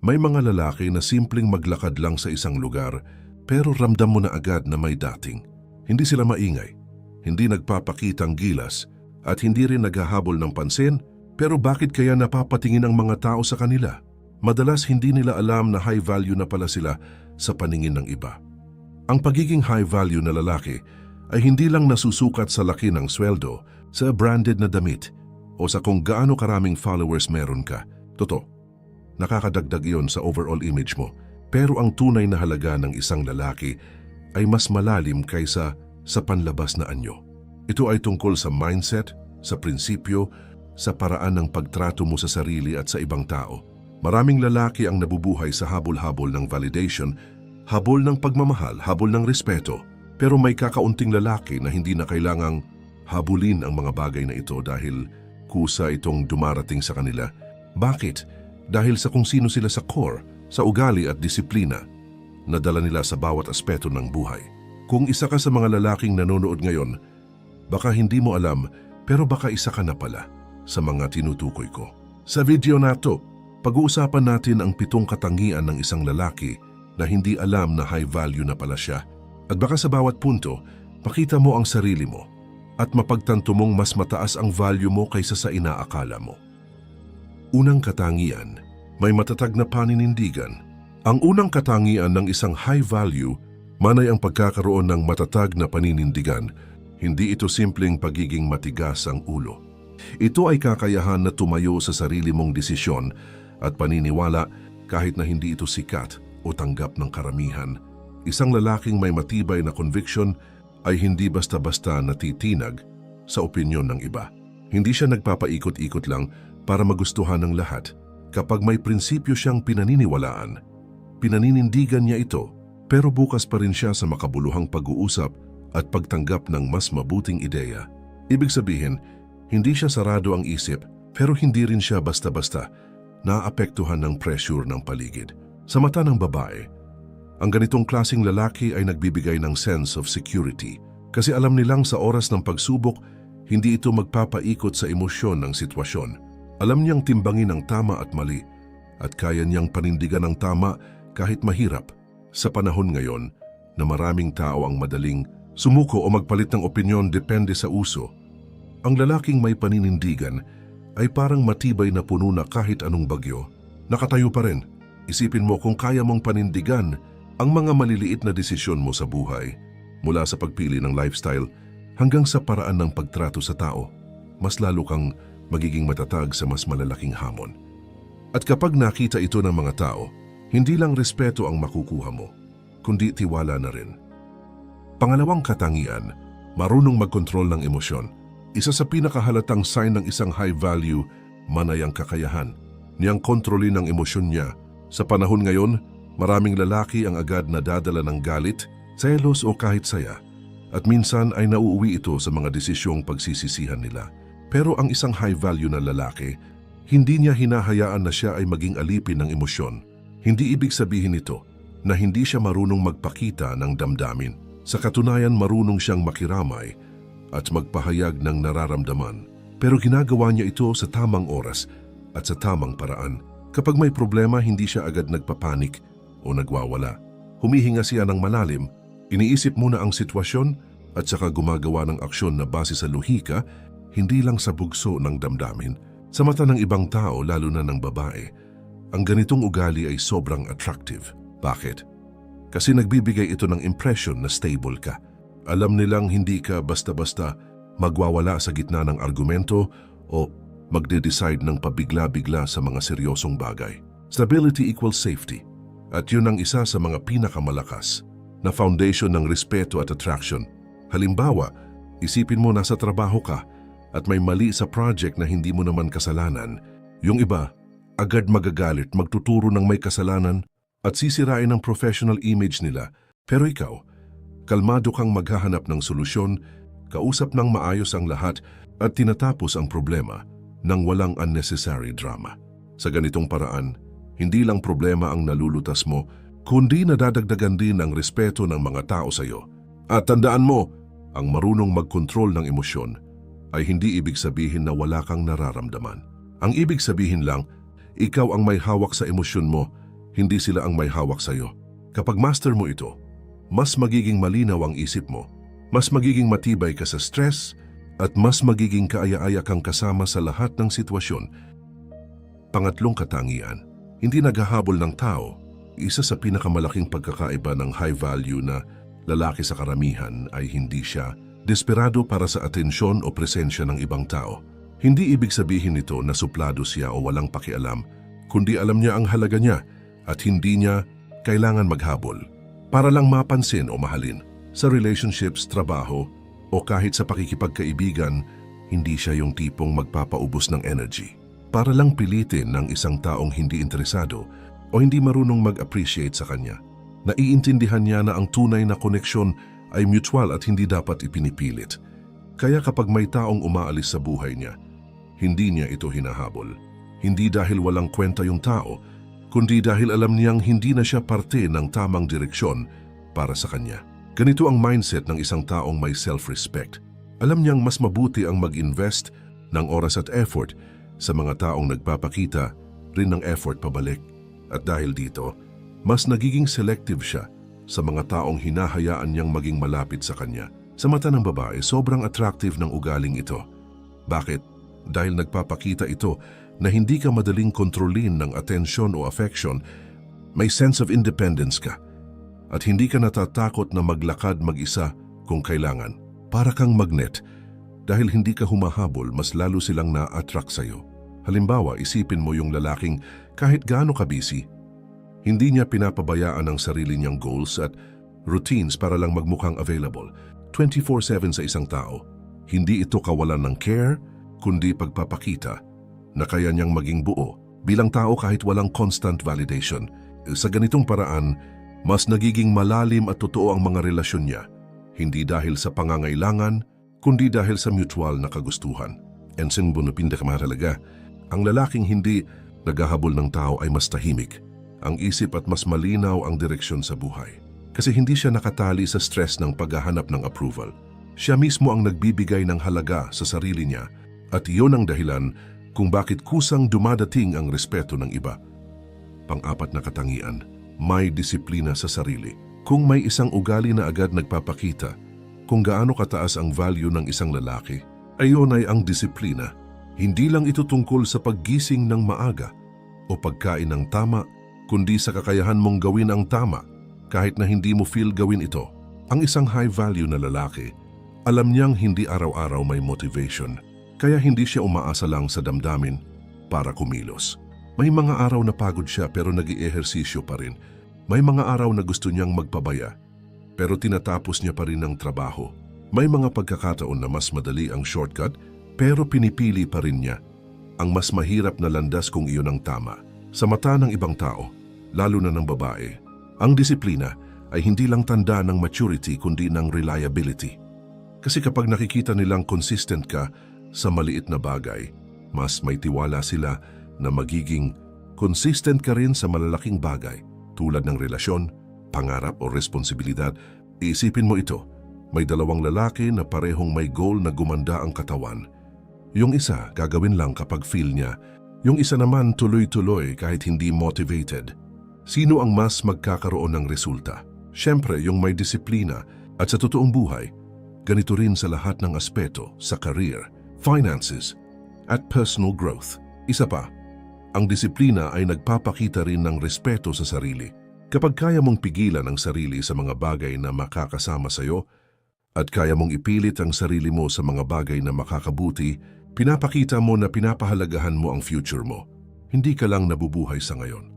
May mga lalaki na simpleng maglakad lang sa isang lugar pero ramdam mo na agad na may dating. Hindi sila maingay, hindi nagpapakitang gilas at hindi rin naghahabol ng pansin, pero bakit kaya napapatingin ang mga tao sa kanila? Madalas hindi nila alam na high value na pala sila sa paningin ng iba. Ang pagiging high value na lalaki ay hindi lang nasusukat sa laki ng sweldo, sa branded na damit o sa kung gaano karaming followers meron ka. Totoo, nakakadagdag iyon sa overall image mo. Pero ang tunay na halaga ng isang lalaki ay mas malalim kaysa sa panlabas na anyo. Ito ay tungkol sa mindset, sa prinsipyo, sa paraan ng pagtrato mo sa sarili at sa ibang tao. Maraming lalaki ang nabubuhay sa habol-habol ng validation, habol ng pagmamahal, habol ng respeto. Pero may kakaunting lalaki na hindi na kailangang habulin ang mga bagay na ito dahil kusa itong dumarating sa kanila. Bakit? Dahil sa kung sino sila sa core, sa ugali at disiplina na dala nila sa bawat aspeto ng buhay. Kung isa ka sa mga lalaking nanonood ngayon, baka hindi mo alam pero baka isa ka na pala sa mga tinutukoy ko. Sa video na to, pag-uusapan natin ang 7 katangian ng isang lalaki na hindi alam na high value na pala siya. At baka sa bawat punto, makita mo ang sarili mo at mapagtanto mong mas mataas ang value mo kaysa sa inaakala mo. Unang katangian, may matatag na paninindigan. Ang unang katangian ng isang high value manay ang pagkakaroon ng matatag na paninindigan. Hindi ito simpleng pagiging matigas ang ulo. Ito ay kakayahan na tumayo sa sarili mong desisyon at paniniwala kahit na hindi ito sikat o tanggap ng karamihan. Isang lalaking may matibay na conviction ay hindi basta-basta natitinag sa opinyon ng iba. Hindi siya nagpapaikot-ikot lang para magustuhan ng lahat. Kapag may prinsipyo siyang pinaniniwalaan, pinaninindigan niya ito, pero bukas pa rin siya sa makabuluhang pag-uusap at pagtanggap ng mas mabuting ideya. Ibig sabihin, hindi siya sarado ang isip, pero hindi rin siya basta-basta naapektuhan ng pressure ng paligid. Sa mata ng babae, ang ganitong klaseng lalaki ay nagbibigay ng sense of security kasi alam nilang sa oras ng pagsubok, hindi ito magpapaikot sa emosyon ng sitwasyon. Alam niyang timbangin ang tama at mali at kaya niyang panindigan ang tama kahit mahirap. Sa panahon ngayon na maraming tao ang madaling sumuko o magpalit ng opinyon depende sa uso, ang lalaking may paninindigan ay parang matibay na puno na kahit anong bagyo. Nakatayo pa rin. Isipin mo kung kaya mong panindigan ang mga maliliit na desisyon mo sa buhay, mula sa pagpili ng lifestyle hanggang sa paraan ng pagtrato sa tao, mas lalo kang magiging matatag sa mas malalaking hamon. At kapag nakita ito ng mga tao, hindi lang respeto ang makukuha mo, kundi tiwala na rin. Pangalawang katangian, marunong magkontrol ng emosyon. Isa sa pinakahalatang sign ng isang high value, manay ang kakayahan niyang kontrolin ang emosyon niya. Sa panahon ngayon, maraming lalaki ang agad nadadala ng galit, selos o kahit saya, at minsan ay nauuwi ito sa mga desisyong pagsisisihan nila. Pero ang isang high value na lalaki, hindi niya hinahayaan na siya ay maging alipin ng emosyon. Hindi ibig sabihin nito na hindi siya marunong magpakita ng damdamin. Sa katunayan, marunong siyang makiramay at magpahayag ng nararamdaman. Pero ginagawa niya ito sa tamang oras at sa tamang paraan. Kapag may problema, hindi siya agad nagpapanik o nagwawala. Humihinga siya ng malalim, iniisip muna ang sitwasyon at saka gumagawa ng aksyon na base sa lohika, hindi lang sa bugso ng damdamin. Sa mata ng ibang tao, lalo na ng babae, ang ganitong ugali ay sobrang attractive. Bakit? Kasi nagbibigay ito ng impression na stable ka. Alam nilang hindi ka basta-basta magwawala sa gitna ng argumento o magde-decide ng pabigla-bigla sa mga seryosong bagay. Stability equals safety. At yun ang isa sa mga pinakamalakas na foundation ng respeto at attraction. Halimbawa, isipin mo nasa trabaho ka at may mali sa project na hindi mo naman kasalanan. Yung iba, agad magagalit, magtuturo ng may kasalanan at sisirain ang professional image nila. Pero ikaw, kalmado kang maghahanap ng solusyon, kausap ng maayos ang lahat at tinatapos ang problema nang walang unnecessary drama. Sa ganitong paraan, hindi lang problema ang nalulutas mo, kundi nadadagdagan din ang respeto ng mga tao sa iyo. At tandaan mo, ang marunong magkontrol ng emosyon ay hindi ibig sabihin na wala kang nararamdaman. Ang ibig sabihin lang, ikaw ang may hawak sa emosyon mo hindi sila ang may hawak sa'yo. Kapag master mo ito, mas magiging malinaw ang isip mo, mas magiging matibay ka sa stress, at mas magiging kaaya-aya kang kasama sa lahat ng sitwasyon. Pangatlong katangian, hindi naghahabol ng tao. Isa sa pinakamalaking pagkakaiba ng high value na lalaki sa karamihan ay hindi siya desperado para sa atensyon o presensya ng ibang tao. Hindi ibig sabihin nito na suplado siya o walang pakialam, kundi alam niya ang halaga niya at hindi niya kailangan maghabol para lang mapansin o mahalin. Sa relationships, trabaho, o kahit sa pakikipagkaibigan, hindi siya yung tipong magpapaubos ng energy para lang pilitin ng isang taong hindi interesado o hindi marunong mag-appreciate sa kanya. Naiintindihan niya na ang tunay na koneksyon ay mutual at hindi dapat ipinipilit. Kaya kapag may taong umaalis sa buhay niya, hindi niya ito hinahabol. Hindi dahil walang kwenta yung tao, kundi dahil alam niyang hindi na siya parte ng tamang direksyon para sa kanya. Ganito ang mindset ng isang taong may self-respect. Alam niyang mas mabuti ang mag-invest ng oras at effort sa mga taong nagpapakita rin ng effort pabalik. At dahil dito, mas nagiging selective siya sa mga taong hinahayaan niyang maging malapit sa kanya. Sa mata ng babae, sobrang attractive ng ugaling ito. Bakit? Dahil nagpapakita ito na hindi ka madaling kontrolin ng atensyon o affection, may sense of independence ka. At hindi ka natatakot na maglakad mag-isa kung kailangan. Para kang magnet, dahil hindi ka humahabol, mas lalo silang na-attract sa'yo. Halimbawa, isipin mo yung lalaking kahit gaano ka busy, hindi niya pinapabayaan ang sarili niyang goals at routines para lang magmukhang available 24/7 sa isang tao. Hindi ito kawalan ng care, kundi pagpapakita na kaya niyang maging buo bilang tao kahit walang constant validation. Sa ganitong paraan, mas nagiging malalim at totoo ang mga relasyon niya, hindi dahil sa pangangailangan, kundi dahil sa mutual na kagustuhan. Ensign Bonapinda kamahalaga, ang lalaking hindi naghahabol ng tao ay mas tahimik, ang isip at mas malinaw ang direksyon sa buhay. Kasi hindi siya nakatali sa stress ng paghahanap ng approval. Siya mismo ang nagbibigay ng halaga sa sarili niya at iyon ang dahilan kung bakit kusang dumadating ang respeto ng iba. Pang-apat na katangian, may disiplina sa sarili. Kung may isang ugali na agad nagpapakita kung gaano kataas ang value ng isang lalaki, ayon ay ang disiplina. Hindi lang ito tungkol sa paggising ng maaga o pagkain ng tama, kundi sa kakayahan mong gawin ang tama kahit na hindi mo feel gawin ito. Ang isang high value na lalaki, alam niyang hindi araw-araw may motivation, kaya hindi siya umaasa lang sa damdamin para kumilos. May mga araw na pagod siya pero nag-iehersisyo pa rin. May mga araw na gusto niyang magpabaya pero tinatapos niya pa rin ang trabaho. May mga pagkakataon na mas madali ang shortcut pero pinipili pa rin niya ang mas mahirap na landas kung iyon ang tama. Sa mata ng ibang tao, lalo na ng babae, ang disiplina ay hindi lang tanda ng maturity kundi ng reliability. Kasi kapag nakikita nilang consistent ka sa maliit na bagay, mas may tiwala sila na magiging consistent ka rin sa malalaking bagay tulad ng relasyon, pangarap o responsibilidad. Iisipin mo ito, may dalawang lalaki na parehong may goal na gumanda ang katawan. Yung isa gagawin lang kapag feel niya, yung isa naman tuloy-tuloy kahit hindi motivated. Sino ang mas magkakaroon ng resulta? Siyempre, yung may disiplina at sa totoong buhay, ganito rin sa lahat ng aspeto sa career, finances at personal growth. Isa pa, ang disiplina ay nagpapakita rin ng respeto sa sarili. Kapag kaya mong pigilan ang sarili sa mga bagay na makakasama sa iyo at kaya mong ipilit ang sarili mo sa mga bagay na makakabuti, pinapakita mo na pinapahalagahan mo ang future mo. Hindi ka lang nabubuhay sa ngayon,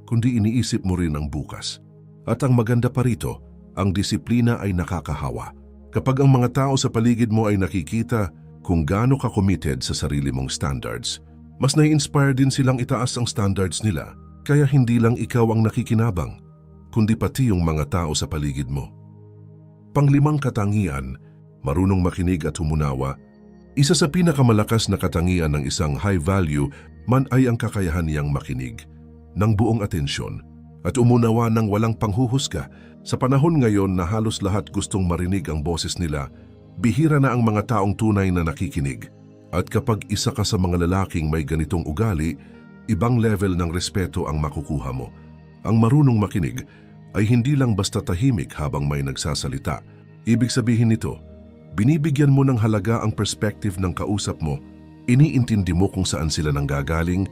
kundi iniisip mo rin ang bukas. At ang maganda pa rito, ang disiplina ay nakakahawa. Kapag ang mga tao sa paligid mo ay nakikita kung gaano ka committed sa sarili mong standards, mas nai-inspire din silang itaas ang standards nila, kaya hindi lang ikaw ang nakikinabang, kundi pati yung mga tao sa paligid mo. Panglimang katangian, marunong makinig at humunawa. Isa sa pinakamalakas na katangian ng isang high-value man ay ang kakayahan niyang makinig ng buong atensyon at umunawa ng walang panghuhusga. Sa panahon ngayon na halos lahat gustong marinig ang boses nila, bihira na ang mga taong tunay na nakikinig. At kapag isa ka sa mga lalaking may ganitong ugali, ibang level ng respeto ang makukuha mo. Ang marunong makinig ay hindi lang basta tahimik habang may nagsasalita. Ibig sabihin nito, binibigyan mo ng halaga ang perspective ng kausap mo, iniintindi mo kung saan sila nanggagaling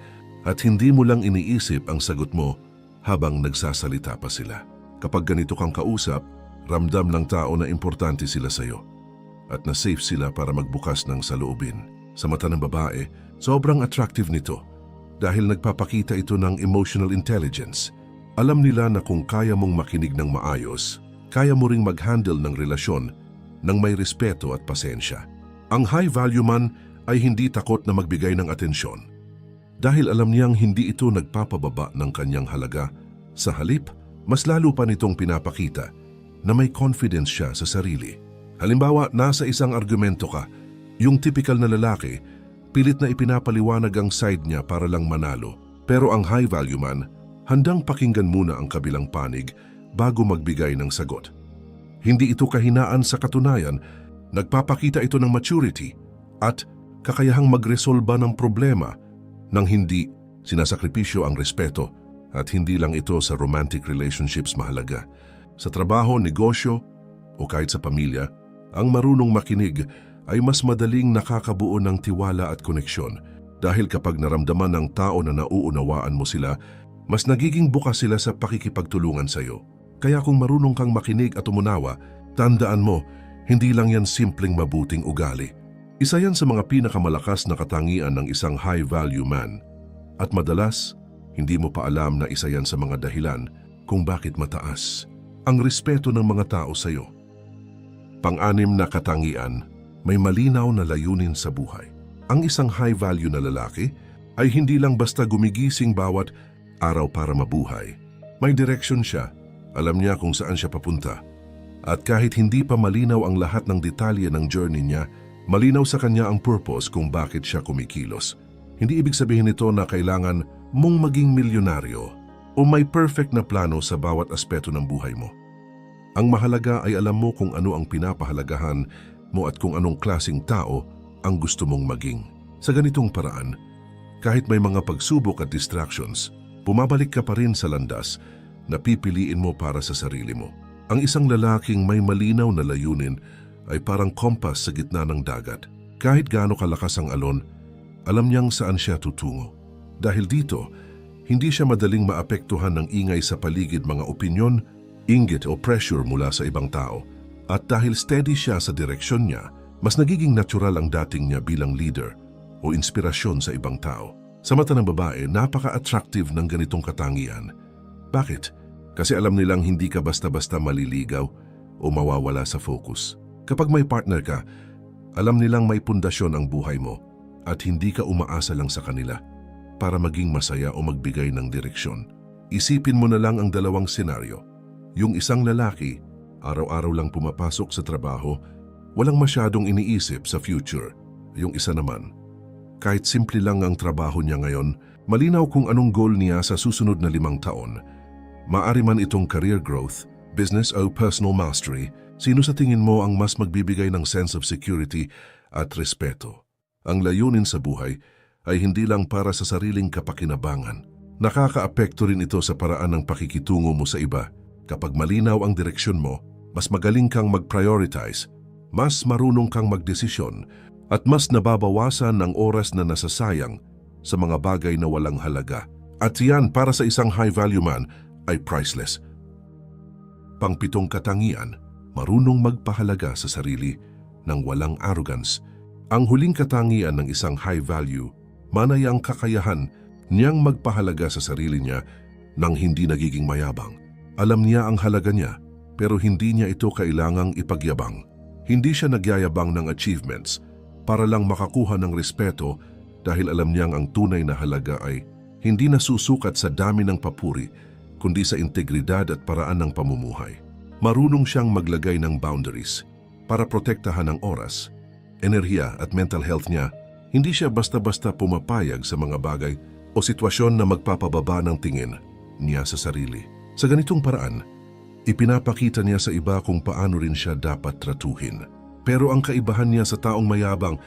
at hindi mo lang iniisip ang sagot mo habang nagsasalita pa sila. Kapag ganito kang kausap, ramdam ng tao na importante sila sa iyo at na safe sila para magbukas ng saloobin. Sa mata ng babae, sobrang attractive nito dahil nagpapakita ito ng emotional intelligence. Alam nila na kung kaya mong makinig ng maayos, kaya mo ring mag-handle ng relasyon ng may respeto at pasensya. Ang high value man ay hindi takot na magbigay ng atensyon dahil alam niyang hindi ito nagpapababa ng kanyang halaga. Sa halip, mas lalo pa nitong pinapakita na may confidence siya sa sarili. Halimbawa, nasa isang argumento ka, yung typical na lalaki, pilit na ipinapaliwanag ang side niya para lang manalo. Pero ang high value man, handang pakinggan muna ang kabilang panig bago magbigay ng sagot. Hindi ito kahinaan, sa katunayan, nagpapakita ito ng maturity at kakayahang magresolba ng problema nang hindi sinasakripisyo ang respeto. At hindi lang ito sa romantic relationships mahalaga. Sa trabaho, negosyo o kahit sa pamilya, ang marunong makinig ay mas madaling nakakabuo ng tiwala at koneksyon dahil kapag naramdaman ng tao na nauunawaan mo sila, mas nagiging bukas sila sa pakikipagtulungan sa iyo. Kaya kung marunong kang makinig at umunawa, tandaan mo, hindi lang yan simpleng mabuting ugali. Isa yan sa mga pinakamalakas na katangian ng isang high-value man. At madalas, hindi mo pa alam na isa yan sa mga dahilan kung bakit mataas ang respeto ng mga tao sa iyo. Pang-anim na katangian, may malinaw na layunin sa buhay. Ang isang high-value na lalaki ay hindi lang basta gumigising bawat araw para mabuhay. May direksyon siya, alam niya kung saan siya papunta. At kahit hindi pa malinaw ang lahat ng detalye ng journey niya, malinaw sa kanya ang purpose kung bakit siya kumikilos. Hindi ibig sabihin nito na kailangan mong maging milyonaryo o may perfect na plano sa bawat aspeto ng buhay mo. Ang mahalaga ay alam mo kung ano ang pinapahalagahan mo at kung anong klaseng tao ang gusto mong maging. Sa ganitong paraan, kahit may mga pagsubok at distractions, bumabalik ka pa rin sa landas na pipiliin mo para sa sarili mo. Ang isang lalaking may malinaw na layunin ay parang kompas sa gitna ng dagat. Kahit gaano kalakas ang alon, alam niyang saan siya tutungo. Dahil dito, hindi siya madaling maapektuhan ng ingay sa paligid, mga opinyon, inggit o pressure mula sa ibang tao. At dahil steady siya sa direksyon niya, mas nagiging natural ang dating niya bilang leader o inspirasyon sa ibang tao. Sa mata ng babae, napaka-attractive ng ganitong katangian. Bakit? Kasi alam nilang hindi ka basta-basta maliligaw o mawawala sa focus. Kapag may partner ka, alam nilang may pundasyon ang buhay mo at hindi ka umaasa lang sa kanila para maging masaya o magbigay ng direksyon. Isipin mo na lang ang dalawang senaryo. Yung isang lalaki, araw-araw lang pumapasok sa trabaho, walang masyadong iniisip sa future. Yung isa naman, kahit simple lang ang trabaho niya ngayon, malinaw kung anong goal niya sa susunod na 5 taon. Maari man itong career growth, business o personal mastery, sino sa tingin mo ang mas magbibigay ng sense of security at respeto? Ang layunin sa buhay ay hindi lang para sa sariling kapakinabangan. Nakakaapekto rin ito sa paraan ng pakikitungo mo sa iba. Kapag malinaw ang direksyon mo, mas magaling kang mag-prioritize, mas marunong kang magdesisyon, at mas nababawasan ang oras na nasasayang sa mga bagay na walang halaga. At yan, para sa isang high-value man, ay priceless. Pang-7 katangian, marunong magpahalaga sa sarili ng walang arrogance. Ang huling katangian ng isang high-value man ay ang kakayahan niyang magpahalaga sa sarili niya nang hindi nagiging mayabang. Alam niya ang halaga niya, pero hindi niya ito kailangang ipagyabang. Hindi siya nagyayabang ng achievements para lang makakuha ng respeto dahil alam niyang ang tunay na halaga ay hindi nasusukat sa dami ng papuri, kundi sa integridad at paraan ng pamumuhay. Marunong siyang maglagay ng boundaries para protektahan ang oras, enerhiya at mental health niya. Hindi siya basta-basta pumapayag sa mga bagay o sitwasyon na magpapababa ng tingin niya sa sarili. Sa ganitong paraan, ipinapakita niya sa iba kung paano rin siya dapat tratuhin. Pero ang kaibahan niya sa taong mayabang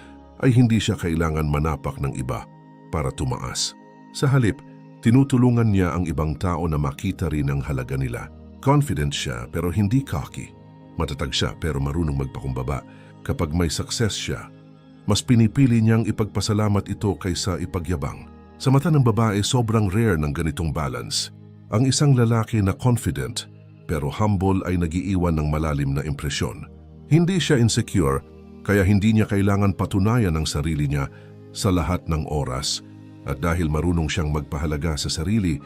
ay hindi siya kailangan manapak ng iba para tumaas. Sa halip, Tinutulungan niya ang ibang tao na makita rin ang halaga nila. Confident siya pero hindi cocky. Matatag siya pero marunong magpakumbaba. Kapag may success siya, mas pinipili niyang ipagpasalamat ito kaysa ipagyabang. Sa mata ng babae, sobrang rare ng ganitong balance. Ang isang lalaki na confident pero humble ay nagiiwan ng malalim na impresyon. Hindi siya insecure, kaya hindi niya kailangan patunayan ang sarili niya sa lahat ng oras. At dahil marunong siyang magpahalaga sa sarili,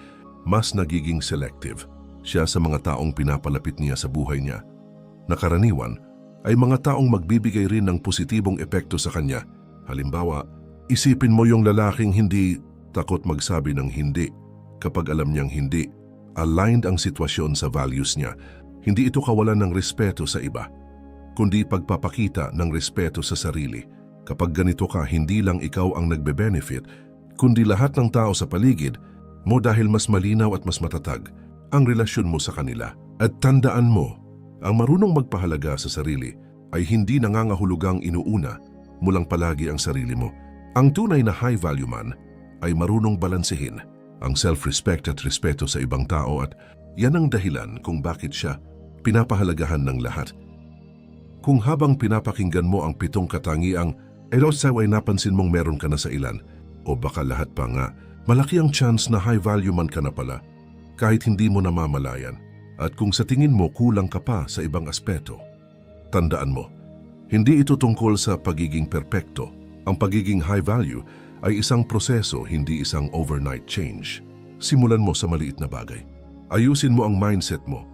mas nagiging selective siya sa mga taong pinapalapit niya sa buhay niya. Nakaraniwan ay mga taong magbibigay rin ng positibong epekto sa kanya. Halimbawa, isipin mo yung lalaking hindi takot magsabi ng hindi kapag alam niyang hindi. Aligned ang sitwasyon sa values niya. Hindi ito kawalan ng respeto sa iba, kundi pagpapakita ng respeto sa sarili. Kapag ganito ka, hindi lang ikaw ang nagbe-benefit, kundi lahat ng tao sa paligid mo dahil mas malinaw at mas matatag ang relasyon mo sa kanila. At tandaan mo, ang marunong magpahalaga sa sarili ay hindi nangangahulugang inuuna mo lang palagi ang sarili mo. Ang tunay na high-value man ay marunong balansehin ang self-respect at respeto sa ibang tao at yan ang dahilan kung bakit siya pinapahalagahan ng lahat. Kung habang pinapakinggan mo ang 7 katangiang Elosaw ay napansin mong meron ka na sa ilan o baka lahat pa nga, malaki ang chance na high-value man ka na pala kahit hindi mo namamalayan. At kung sa tingin mo kulang ka pa sa ibang aspeto, tandaan mo, hindi ito tungkol sa pagiging perpekto. Ang pagiging high value ay isang proseso, hindi isang overnight change. Simulan mo sa maliit na bagay. Ayusin mo ang mindset mo.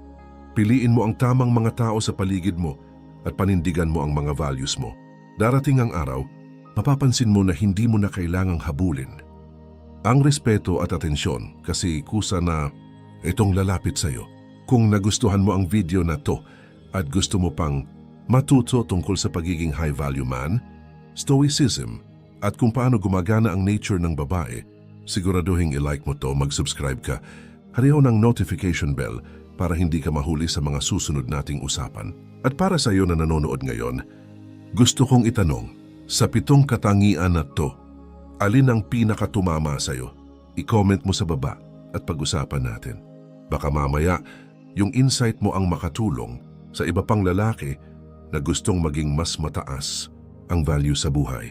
Piliin mo ang tamang mga tao sa paligid mo at panindigan mo ang mga values mo. Darating ang araw, mapapansin mo na hindi mo na kailangang habulin ang respeto at atensyon kasi kusa na itong lalapit sa iyo. Kung nagustuhan mo ang video na to at gusto mo pang matuto tungkol sa pagiging high-value man, stoicism, at kung paano gumagana ang nature ng babae, siguraduhin i-like mo to, mag-subscribe ka, hariho ng notification bell para hindi ka mahuli sa mga susunod nating usapan. At para sa iyo na nanonood ngayon, gusto kong itanong, sa 7 katangian na to, alin ang pinakatumama sa iyo? I-comment mo sa baba at pag-usapan natin. Baka mamaya, yung insight mo ang makatulong sa iba pang lalaki na gustong maging mas mataas ang value sa buhay.